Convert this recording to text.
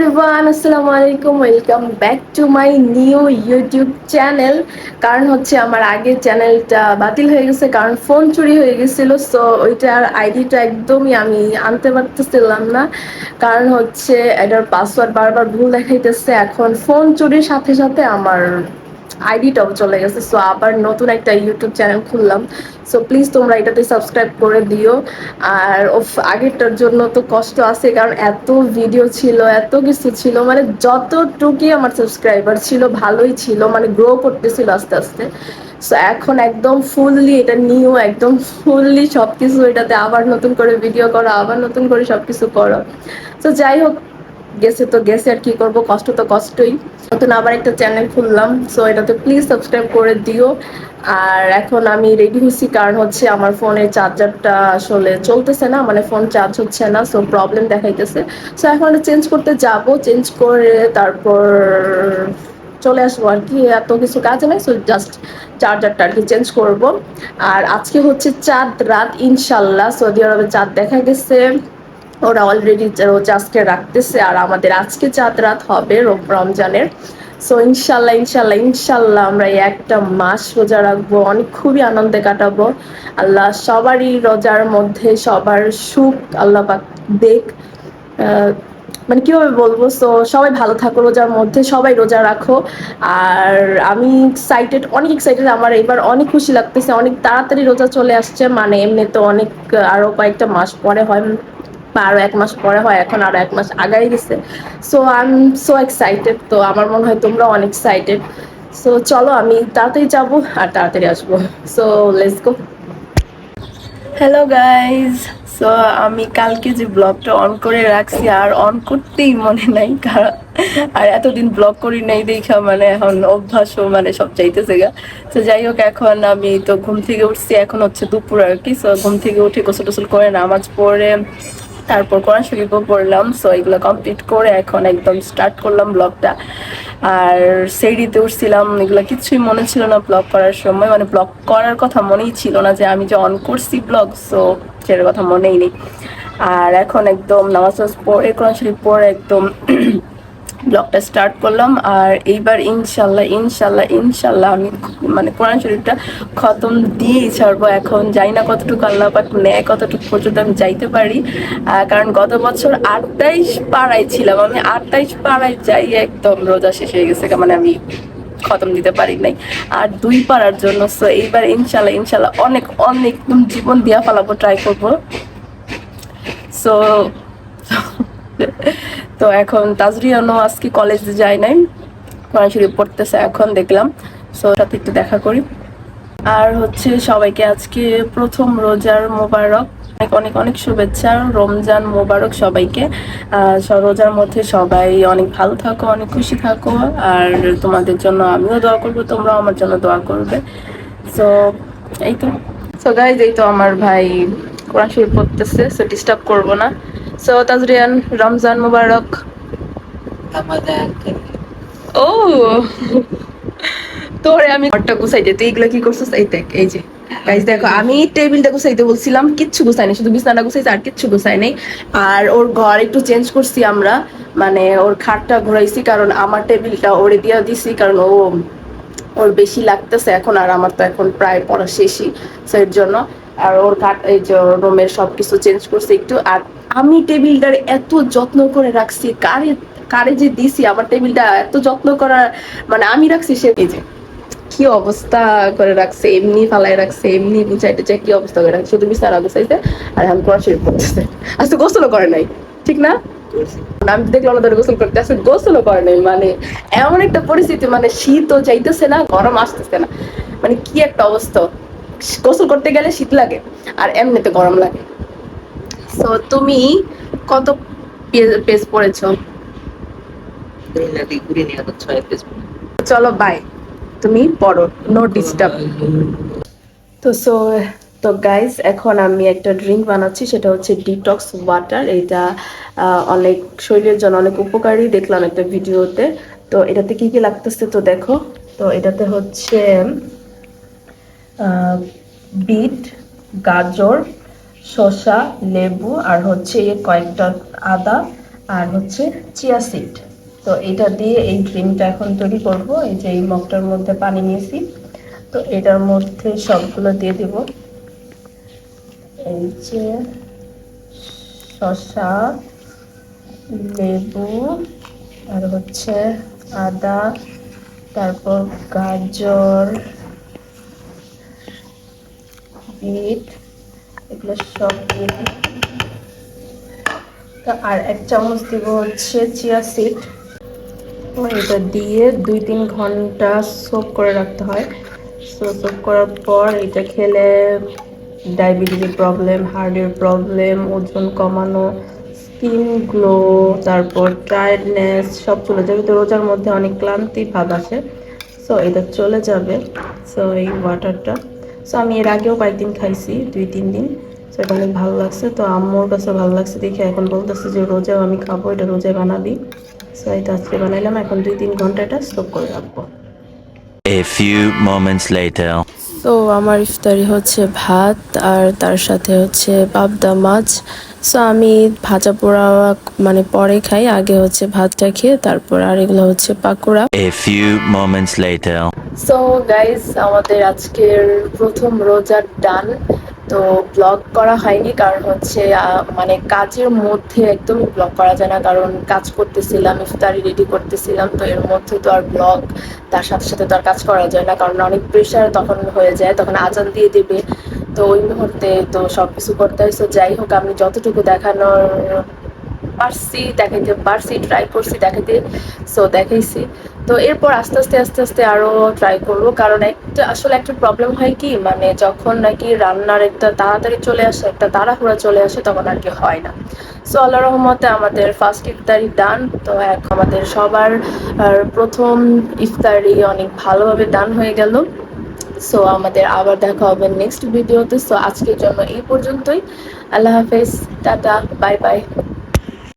Everyone, আসসালামু আলাইকুম। Welcome back to my new YouTube channel. কারণ হচ্ছে আমার আগের চ্যানেলটা বাতিল হয়ে গেছে, কারণ ফোন চুরি হয়ে গেছিলো। সো ওইটার আইডিটা একদমই আমি আনতে পারতেছিলাম না, কারণ হচ্ছে এটার পাসওয়ার্ড বারবার ভুল দেখাইতেছে। এখন ফোন চুরির সাথে সাথে আমার আইডিটাও চলে গেছে। সো আবার নতুন একটা ইউটিউব চ্যানেল খুললাম। সো প্লিজ তোমরা এটাতে সাবস্ক্রাইব করে দিও। আর আগেরটার জন্য তো কষ্ট আছে, কারণ এত ভিডিও ছিল, এত কিছু ছিল, মানে যতটুকুই আমার সাবস্ক্রাইবার ছিল ভালোই ছিল, মানে গ্রো করতেছিল আস্তে আস্তে। সো এখন একদম ফুললি এটা নিউ, একদম ফুললি সবকিছু এটাতে আবার নতুন করে ভিডিও করো, আবার নতুন করে সবকিছু করো। তো যাই হোক, গেছে তো গেছে, আর কি করব, কষ্ট তো কষ্টই। নতুন আবার একটা চ্যানেল খুললাম, সো এটাতে প্লিজ সাবস্ক্রাইব করে দিও। আর এখন আমি রেডি হয়েছি, কারণ হচ্ছে আমার ফোনের চার্জারটা আসলে চলতেছে না, মানে ফোন চার্জ হচ্ছে না, সো প্রবলেম দেখাইতেছে। সো এখন চেঞ্জ করতে যাব, চেঞ্জ করে তারপর চলে আসবো আর কি। এত কিছু কাজ নেই, সো জাস্ট চার্জারটা আর কি চেঞ্জ করব। আর আজকে হচ্ছে চাঁদ রাত, ইনশাল্লাহ সৌদি আরবে চাঁদ দেখা গেছে। ওরা অলরেডি রোজা আজকে রাখতেছে, আর আমাদের আজকে চাঁদ রাত হবে রমজানের। সো ইনশাল্লাহ ইনশাল্লাহ ইনশাল্লাহ আমরা এই একটা মাস রোজা রাখবো, অনেক খুবই আনন্দে কাটাবো। আল্লাহ সবারই রোজার মধ্যে সবার সুখ আল্লাহ পাক দেখ। মানে কিভাবে বলবো, তো সবাই ভালো থাকো, রোজার মধ্যে সবাই রোজা রাখো। আর আমি এক্সাইটেড, অনেক এক্সাইটেড। আমার এবার অনেক খুশি লাগতেছে, অনেক তাড়াতাড়ি রোজা চলে আসছে। মানে এমনি তো অনেক আরো কয়েকটা মাস পরে হয়, বা আরো এক মাস পরে হয়, এখন আরো এক মাস আগাই গেছে। So I am so excited. তো আমার মনে হয় তোমরা অনেক এক্সাইটেড। সো চলো, আমি তাড়াতাড়ি যাবো আর তাড়াতাড়ি আসবো। So let's go. Hello guys. So আমি কালকে যে ব্লগটা অন করে রাখছি, আর অন করতেই মনে নাই, কারণ আর এতদিন ব্লগ করি নাই দেখা, মানে এখন অভ্যাসও মানে সব চাইতেছে গা। তো যাই হোক, এখন আমি তো ঘুম থেকে উঠছি, এখন হচ্ছে দুপুর আর কি। সো ঘুম থেকে উঠে গোসল টোসল করে নামাজ পড়ে তারপর কোরআন শরীফও পড়লাম। সো এগুলো কমপ্লিট করে এখন একদম স্টার্ট করলাম ব্লগটা। আর সেইডিতে উঠছিলাম, এগুলো কিছুই মনে ছিল না ব্লগ করার সময়, মানে ব্লগ করার কথা মনেই ছিল না যে আমি যে অন করছি ব্লগ, সো সেটার কথা মনেই নেই। আর এখন একদম নামাজ পড়ে কোরআন শরীফ পড়ে একদম ব্লগটা স্টার্ট করলাম। আর এইবার ইনশাল্লাহ ইনশাল্লাহ ইনশাল্লাহ আমি মানে কোরআন শরীফটা খতম দিয়েই ছাড়বো। এখন যাই না কতটুকু আল্লাহ পাক নেয়, কতটুকু পর্যন্ত আমি যাইতে পারি। কারণ গত বছর 28 পাড়ায় ছিলাম, আমি 28 পাড়ায় যাই একদম রোজা শেষ হয়ে গেছে, মানে আমি খতম দিতে পারি নাই। আর 2 পারার জন্য সো এইবার ইনশাল্লাহ ইনশাল্লাহ অনেক অনেক জীবন দিয়া ফেলাবো, ট্রাই করবো। সো তো এখন তাজরিয়ানো আজকে কলেজে যায় নাই, কোরআন শরীফ পড়তেছে এখন দেখলাম। সো সাথে একটু দেখা করি। আর হচ্ছে সবাইকে আজকে প্রথম রোজার মোবারক, অনেক অনেক অনেক শুভেচ্ছা, রমজান মোবারক সবাইকে। রোজার মধ্যে সবাই অনেক ভালো থাকো, অনেক খুশি থাকো। আর তোমাদের জন্য আমিও দোয়া করবো, তোমরাও আমার জন্য দোয়া করবে। সো এই তো। সো গাইজ, এই তো আমার ভাই কোরআন শরীফ পড়তেছে, সো ডিস্টার্ব করবো না। সো তাজরিয়ান, রমজান মোবারক। ও তোরে আমি ঘরটা গুছাইতে, তুই এগুলো কি করছিস? এই দেখ, এই যে গাইস দেখো, আমি টেবিলটা গুছাইতে বলছিলাম, কিচ্ছু গুছাইনি, শুধু বিছানাটা গুছাইছি, আর কিচ্ছু গুছাই নাই। আর ওর ঘর একটু চেঞ্জ করছি আমরা, মানে ওর খাটটা ঘুরাইছি, কারণ আমার টেবিলটা ওরে দিয়া দিছি, কারণ ওর বেশি লাগতেছে এখন, আর আমার তো এখন প্রায় পড়া শেষই, সেই জন্য। আর ওর খাট, এই যে রুমের সবকিছু চেঞ্জ করছি একটু। আর আমি টেবিলটার এত যত্ন করে রাখছি, কারে কারে যে দিছি আমার টেবিলটা এত যত্ন করা, মানে আমি রাখছি, সে এই যে কি অবস্থা করে রাখছে, এমনি ফালাই রাখছে, এমনি বুঝাইতে চাই কি অবস্থা করে রাখছে, শুধু বিছানা গুছাইছে আর এখন কোরআন শরীফ পড়তেছে। আজকে গোসলও করে নাই, ঠিক না? আমি দেখলাম না, গোসল করতে আসে, গোসলও করে নাই। মানে এমন একটা পরিস্থিতি, মানে শীতও যাইতেছে না, গরম আসতেছে না, মানে কি একটা অবস্থা। গোসল করতে গেলে শীত লাগে, আর এমনিতে গরম লাগে। তো তুমি কত পেজ পড়েছো? চলো বাই, তুমি পড়ো, নো ডিস্টার্ব। তো তো গাইস, এখন আমি একটা ড্রিঙ্ক বানাচ্ছি, সেটা হচ্ছে ডিটক্স ওয়াটার। এটা অনেক শরীরের জন্য অনেক উপকারী, দেখলাম একটা ভিডিওতে। তো এটাতে কি কি লাগতেছে তো দেখো। তো এটাতে হচ্ছে বিট, গাজর, শসা, লেবু, আর হচ্ছে কয়েকটা আদা, আর হচ্ছে চিয়া সিড। তো এটা দিয়ে এই ড্রিঙ্কটা এখন তৈরি করব। এই যে এই মগটার মধ্যে পানি নিয়েছি, তো এটার মধ্যে সবগুলো দিয়ে দিব। এই যে শসা, লেবু, আর হচ্ছে আদা, তারপর গাজর, বিট, এগুলো সব দিয়ে দিই। আর 1 চামচ দিব হচ্ছে চিয়া সিড। এটা দিয়ে 2-3 ঘন্টা সোক করে রাখতে হয়। সোক করার পর এটা খেলে ডায়াবেটিসের প্রবলেম, হার্টের প্রবলেম, ওজন কমানো, স্কিন গ্লো, তারপর টায়ার্ডনেস সব চলে যাবে। তো রোজার মধ্যে অনেক ক্লান্তি ভাব আসে, সো এটা চলে যাবে। সো এই ওয়াটারটা, সো আমি এর আগেও কয়েকদিন খাইছি, 2-3 দিন। সো এটা অনেক ভালো লাগছে, তো আম্মুর কাছে ভালো লাগছে দেখে এখন বলতেছে যে রোজাও আমি খাবো, এটা রোজায় বানাবি। সো এটা আজকে বানাইলাম, এখন 2-3 ঘন্টা এটা স্টোক করে রাখবো। A few moments later. তো আমার ইফতারি হচ্ছে ভাত আর তার সাথে হচ্ছে পাবদা মাছ। সো আমি ভাজা পোড়া মানে পরে খাই, আগে হচ্ছে ভাতটা খেয়ে তারপর, আর এগুলো হচ্ছে pakora. A few moments later. So guys, আমাদের আজকের প্রথম রোজার ডান। তো ব্লগ করা হয়নি কারণ হচ্ছে মানে কাজের মধ্যে একদমই ব্লগ করা যায় না, কারণ কাজ করতেছিলাম, ইফতারি রেডি করতেছিলাম, তো এর মধ্যে তো আর ব্লগ, তার সাথে সাথে তো আর কাজ করা যায় না, কারণ অনেক প্রেশার তখন হয়ে যায়, তখন আজান দিয়ে দেবে। তো ওই মুহূর্তে তো সব কিছু করতে হয়। সো যাই হোক, আমি যতটুকু দেখানোর পারছি দেখাইতে পারছি, ট্রাই করছি দেখাইতে, সো দেখাইছি। তো এরপর আস্তে আস্তে আস্তে আস্তে আরও ট্রাই করবো, কারণ আসলে একটা প্রবলেম হয় কি, মানে যখন নাকি রান্নার একটা তাড়াতাড়ি চলে আসে, একটা তাড়াহুড়া চলে আসে, তখন আর কি হয় না। সো আল্লাহ রহমতে আমাদের ফার্স্ট ইফতারি ডান। তো এখন আমাদের সবার প্রথম ইফতারি অনেক ভালোভাবে ডান হয়ে গেল। সো আমাদের আবার দেখা হবে নেক্সট ভিডিওতে। সো আজকের জন্য এই পর্যন্তই। আল্লাহ হাফেজ, টাটা, বাই বাই।